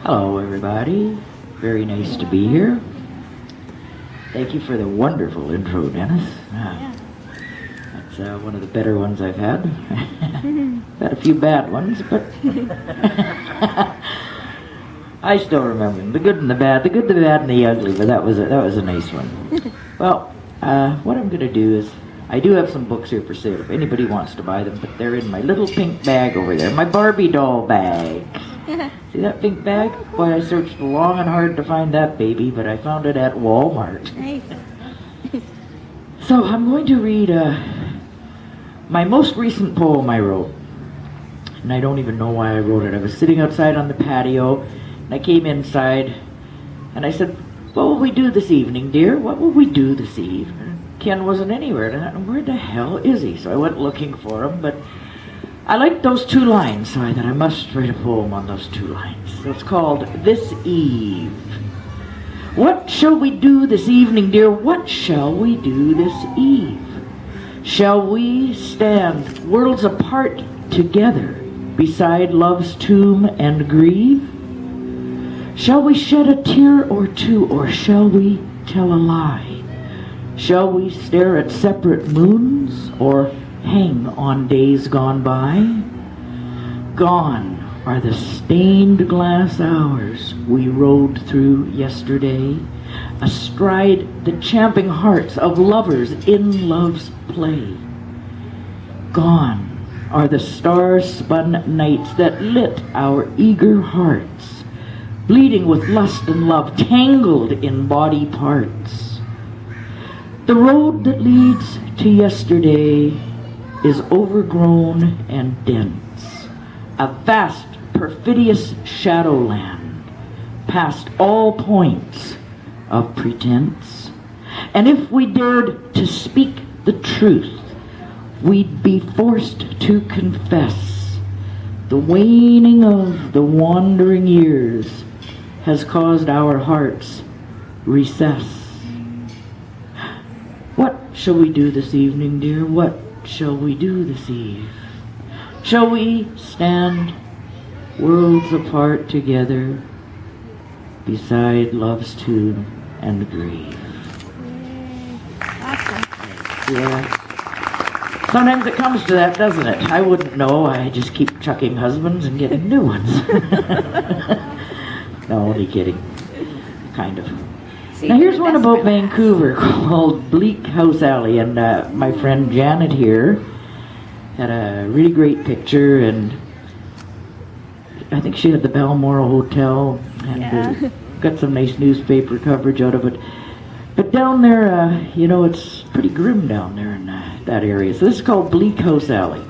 Hello, everybody. Very nice to be here. Thank you for the wonderful intro, Dennis. That's one of the better ones I've had. Had a few bad ones, but I still remember them. The good and the bad, the good, the bad, and the ugly. But that was a nice one. Well, what I'm going to do is, I do have some books here for sale if anybody wants to buy them, but they're in my little pink bag over there, my Barbie doll bag. See that pink bag? Boy, I searched long and hard to find that baby, but I found it at Walmart. Nice. So I'm going to read my most recent poem I wrote. And I don't even know why I wrote it. I was sitting outside on the patio, and I came inside, and I said, "What will we do this evening, dear? What will we do this evening?" Ken wasn't anywhere, and I thought, where the hell is he? So I went looking for him, but I liked those two lines, so I thought I must write a poem on those two lines. So it's called This Eve. What shall we do this evening, dear? What shall we do this eve? Shall we stand worlds apart together beside love's tomb and grieve? Shall we shed a tear or two, or shall we tell a lie? Shall we stare at separate moons, or hang on days gone by? Gone are the stained glass hours we rode through yesterday, astride the champing hearts of lovers in love's play. Gone are the star-spun nights that lit our eager hearts, bleeding with lust and love, tangled in body parts. The road that leads to yesterday is overgrown and dense, a vast, perfidious shadowland, past all points of pretense. And if we dared to speak the truth, we'd be forced to confess the waning of the wandering years has caused our hearts recess. What shall we do this evening, dear? What shall we do this eve? Shall we stand worlds apart together beside love's tomb and grieve? Awesome. Yeah. Sometimes it comes to that, doesn't it? I wouldn't know. I just keep chucking husbands and getting new ones. No, only kidding. Kind of. Now here's one about Vancouver called Bleak Oh Sally, and my friend Janet here had a really great picture, and I think she had the Balmoral Hotel, and got some nice newspaper coverage out of it. But down there, it's pretty grim down there in that area. So this is called Bleak Oh Sally.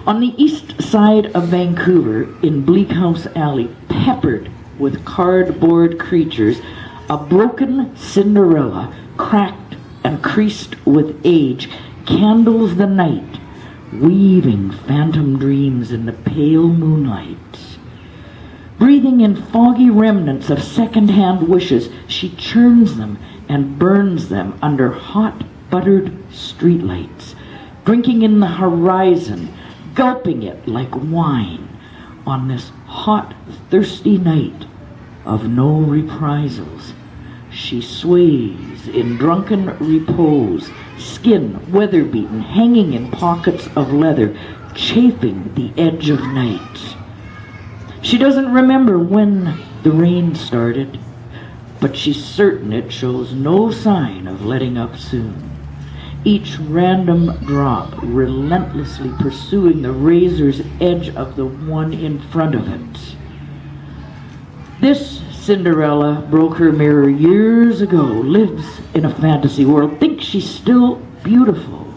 On the east side of Vancouver, in Bleak House Alley, peppered with cardboard creatures, a broken Cinderella, cracked and creased with age, candles the night, weaving phantom dreams in the pale moonlight. Breathing in foggy remnants of second-hand wishes, she churns them and burns them under hot, buttered streetlights, drinking in the horizon, gulping it like wine on this hot, thirsty night of no reprisals. She sways in drunken repose, skin weather-beaten, hanging in pockets of leather, chafing the edge of night. She doesn't remember when the rain started, but she's certain it shows no sign of letting up soon. Each random drop relentlessly pursuing the razor's edge of the one in front of it. This Cinderella broke her mirror years ago, lives in a fantasy world, thinks she's still beautiful.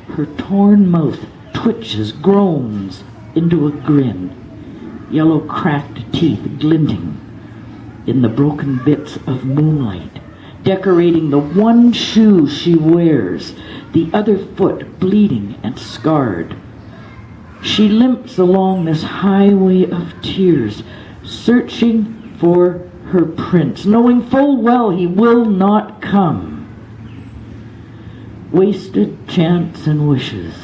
Her torn mouth twitches, groans into a grin, yellow cracked teeth glinting in the broken bits of moonlight, decorating the one shoe she wears, the other foot bleeding and scarred. She limps along this highway of tears, searching for her prince, knowing full well he will not come. Wasted chants and wishes,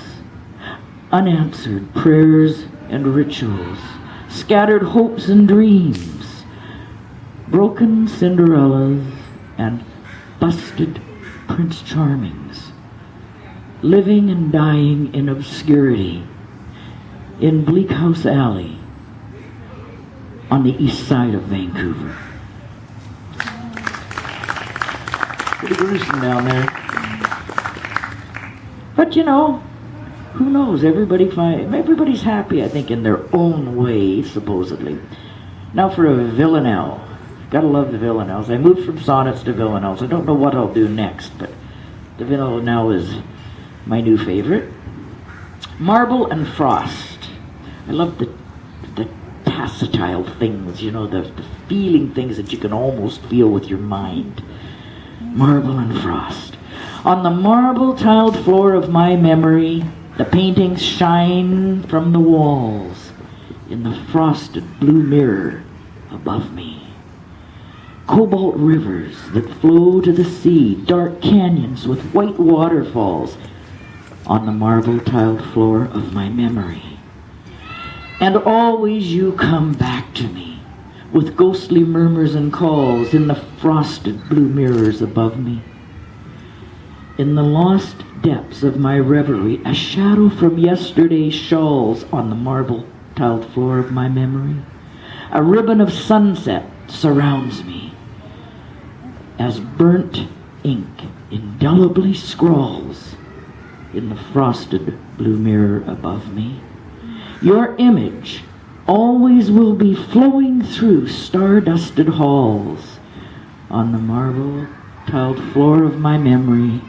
unanswered prayers and rituals, scattered hopes and dreams, broken Cinderellas and busted Prince Charmings, living and dying in obscurity in Bleak House Alley on the east side of Vancouver. Pretty gruesome down there. But you know, who knows? Everybody's happy, I think, in their own way, supposedly. Now for a villanelle. Gotta love the villanelles. I moved from sonnets to villanelles. I don't know what I'll do next, but the villanelle is my new favorite. Marble and Frost. I love the tactile things, you know, the feeling things that you can almost feel with your mind. Marble and Frost. On the marble-tiled floor of my memory, the paintings shine from the walls in the frosted blue mirror above me. Cobalt rivers that flow to the sea, dark canyons with white waterfalls on the marble-tiled floor of my memory. And always you come back to me with ghostly murmurs and calls in the frosted blue mirrors above me. In the lost depths of my reverie, a shadow from yesterday's shawls on the marble-tiled floor of my memory. A ribbon of sunset surrounds me as burnt ink indelibly scrawls in the frosted blue mirror above me. Your image always will be flowing through star-dusted halls on the marble-tiled floor of my memory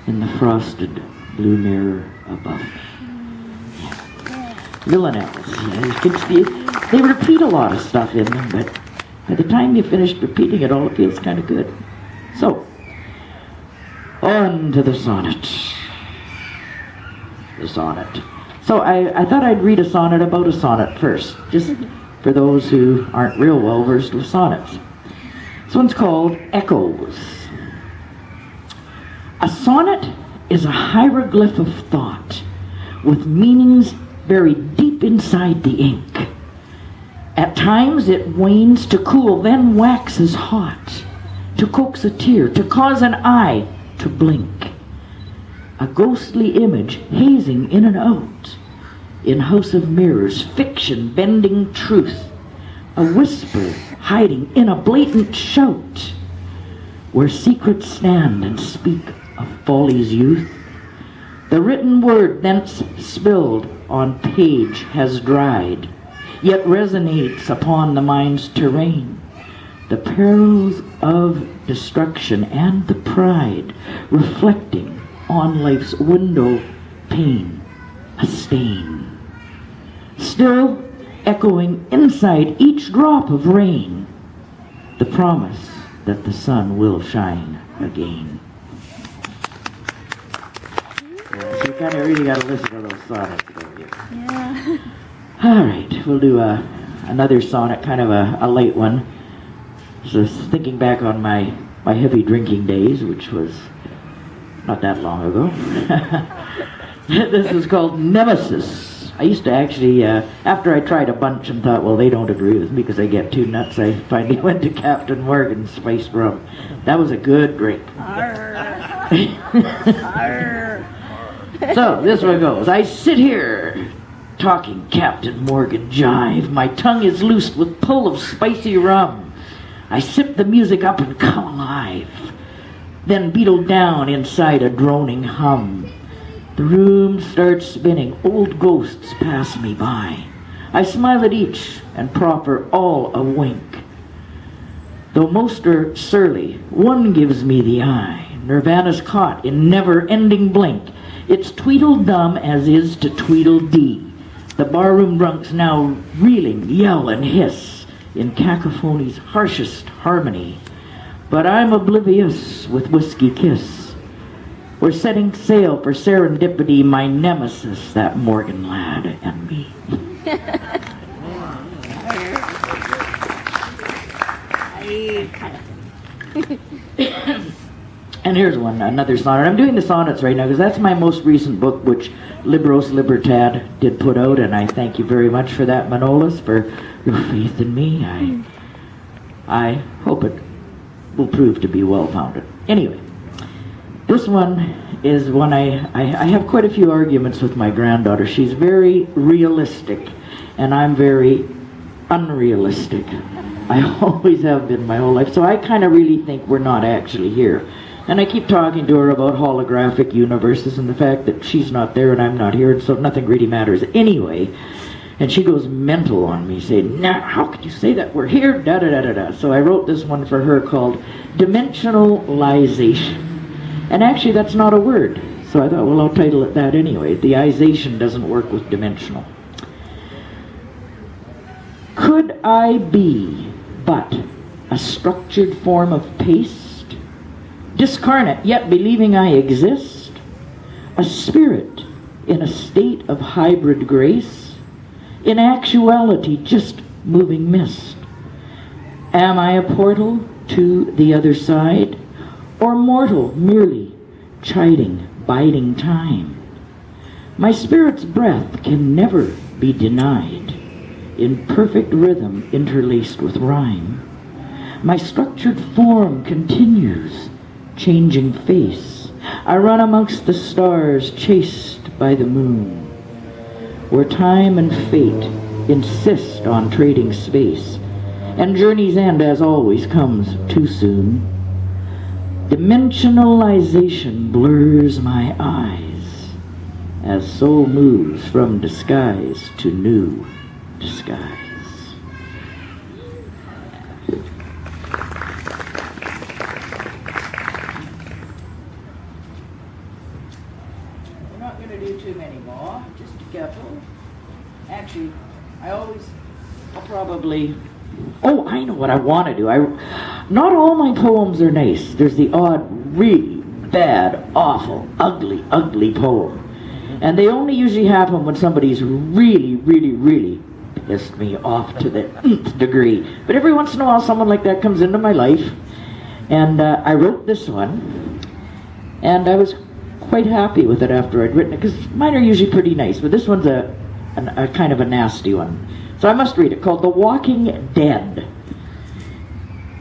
in the frosted blue mirror above me. Yeah. Villanelles. They repeat a lot of stuff in them, but by the time you finished repeating it all, it feels kind of good. So, on to the sonnet. The sonnet. So I thought I'd read a sonnet about a sonnet first, just for those who aren't real well versed with sonnets. This one's called Echoes. A sonnet is a hieroglyph of thought with meanings buried deep inside the ink. At times it wanes to cool, then waxes hot, to coax a tear, to cause an eye to blink. A ghostly image hazing in and out, in house of mirrors, fiction bending truth, a whisper hiding in a blatant shout, where secrets stand and speak of folly's youth. The written word thence spilled on page has dried, yet resonates upon the mind's terrain. The perils of destruction and the pride reflecting on life's window pane, a stain. Still echoing inside each drop of rain, the promise that the sun will shine again. Yeah, so you kind of really got to listen to those sonnets, don't you? Yeah. All right, we'll do another sonnet, kind of a light one. Just thinking back on my heavy drinking days, which was not that long ago. This is called Nemesis. I used to actually, after I tried a bunch and thought, well, they don't agree with me because I get too nuts, I finally went to Captain Morgan's spiced rum. That was a good drink. So, this one goes. I sit here talking Captain Morgan jive. My tongue is loosed with pull of spicy rum. I sip the music up and come alive, then beetle down inside a droning hum. The room starts spinning, old ghosts pass me by. I smile at each and proffer all a wink. Though most are surly, one gives me the eye. Nirvana's caught in never-ending blink. It's Tweedledum as is to Tweedledee. The barroom drunks now reeling, yell and hiss in cacophony's harshest harmony. But I'm oblivious with whiskey kiss. We're setting sail for serendipity, my nemesis, that Morgan lad, and me. And here's one, another sonnet. I'm doing the sonnets right now because that's my most recent book, which Libros Libertad did put out, and I thank you very much for that, Manolis, for your faith in me. I hope it will prove to be well-founded. Anyway, this one is one I have quite a few arguments with my granddaughter. She's very realistic, and I'm very unrealistic. I always have been my whole life, so I kind of really think we're not actually here. And I keep talking to her about holographic universes and the fact that she's not there and I'm not here, and so nothing really matters anyway. And she goes mental on me, saying, "Now, how could you say that? We're here, da-da-da-da-da." So I wrote this one for her called Dimensionalization. And actually, that's not a word. So I thought, well, I'll title it that anyway. The ization doesn't work with dimensional. Could I be but a structured form of paste? Discarnate, yet believing I exist? A spirit in a state of hybrid grace? In actuality, just moving mist? Am I a portal to the other side? Or mortal, merely chiding, biding time? My spirit's breath can never be denied, in perfect rhythm interlaced with rhyme. My structured form continues, changing face. I run amongst the stars, chased by the moon, where time and fate insist on trading space, and journey's end, as always, comes too soon. Dimensionalization blurs my eyes, as soul moves from disguise to new disguise. We're not going to do too many more, just a couple. Actually, I'll probably, I know what I want to do. Not all my poems are nice. There's the odd, really bad, awful, ugly poem. And they only usually happen when somebody's really, really, really pissed me off to the nth degree. But every once in a while someone like that comes into my life. And I wrote this one, and I was quite happy with it after I'd written it, because mine are usually pretty nice, but this one's a kind of a nasty one. So I must read it, called The Walking Dead.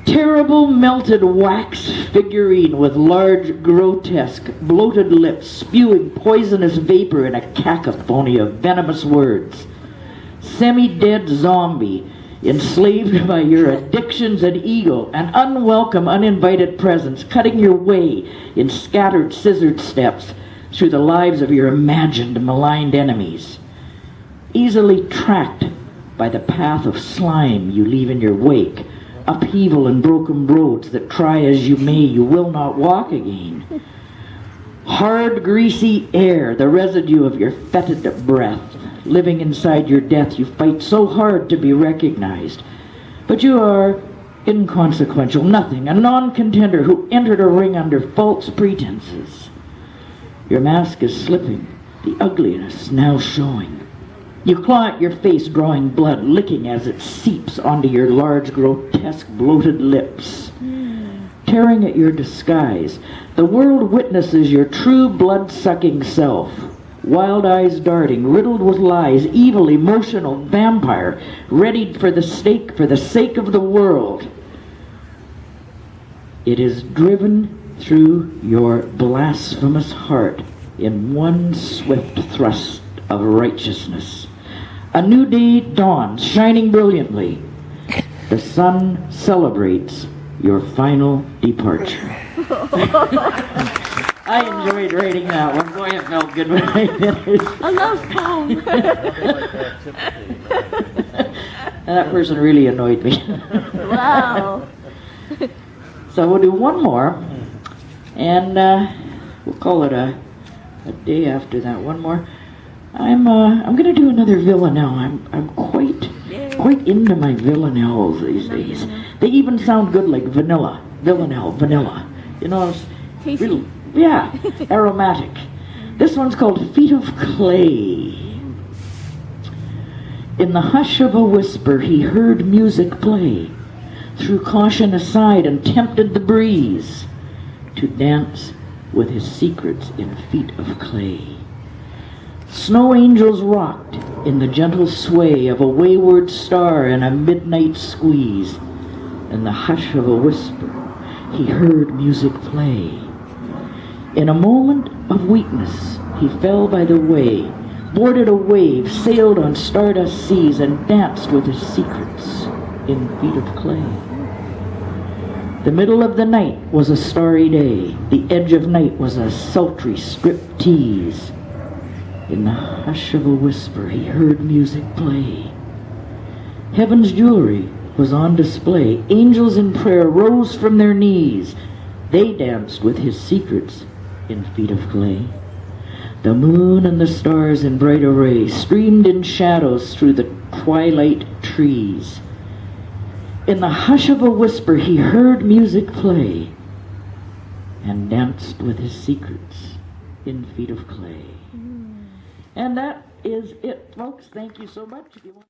Terrible melted wax figurine with large, grotesque, bloated lips, spewing poisonous vapor in a cacophony of venomous words. Semi-dead zombie, enslaved by your addictions and ego, an unwelcome, uninvited presence, cutting your way in scattered, scissored steps through the lives of your imagined, maligned enemies. Easily tracked by the path of slime you leave in your wake, upheaval and broken roads that try as you may, you will not walk again. Hard, greasy air, the residue of your fetid breath. Living inside your death, you fight so hard to be recognized. But you are inconsequential, nothing, a non-contender who entered a ring under false pretenses. Your mask is slipping, the ugliness now showing. You claw at your face, drawing blood, licking as it seeps onto your large, grotesque, bloated lips. Tearing at your disguise, the world witnesses your true blood-sucking self. Wild eyes darting, riddled with lies, evil, emotional, vampire, readied for the stake for the sake of the world. It is driven through your blasphemous heart in one swift thrust of righteousness. A new day dawns, shining brilliantly. The sun celebrates your final departure. I enjoyed writing that one. Boy, it felt good when I finished. I love poem. That person really annoyed me. Wow. So we'll do one more, and we'll call it a day after that. One more. I'm going to do another villanelle. I'm quite into my villanelles these days. They even sound good, like vanilla. Villanelle, vanilla. You know, it's Tasty. really, yeah, aromatic. This one's called Feet of Clay. In the hush of a whisper, he heard music play, threw caution aside and tempted the breeze. to dance with his secrets in feet of clay. Snow angels rocked in the gentle sway of a wayward star in a midnight squeeze. In the hush of a whisper, he heard music play. In a moment of weakness, he fell by the way, boarded a wave, sailed on stardust seas, and danced with his secrets in feet of clay. The middle of the night was a starry day. The edge of night was a sultry striptease. In the hush of a whisper, he heard music play. Heaven's jewelry was on display. Angels in prayer rose from their knees. They danced with his secrets in feet of clay. The moon and the stars in bright array streamed in shadows through the twilight trees. In the hush of a whisper, he heard music play and danced with his secrets in feet of clay. And that is it, folks. Thank you so much. If you want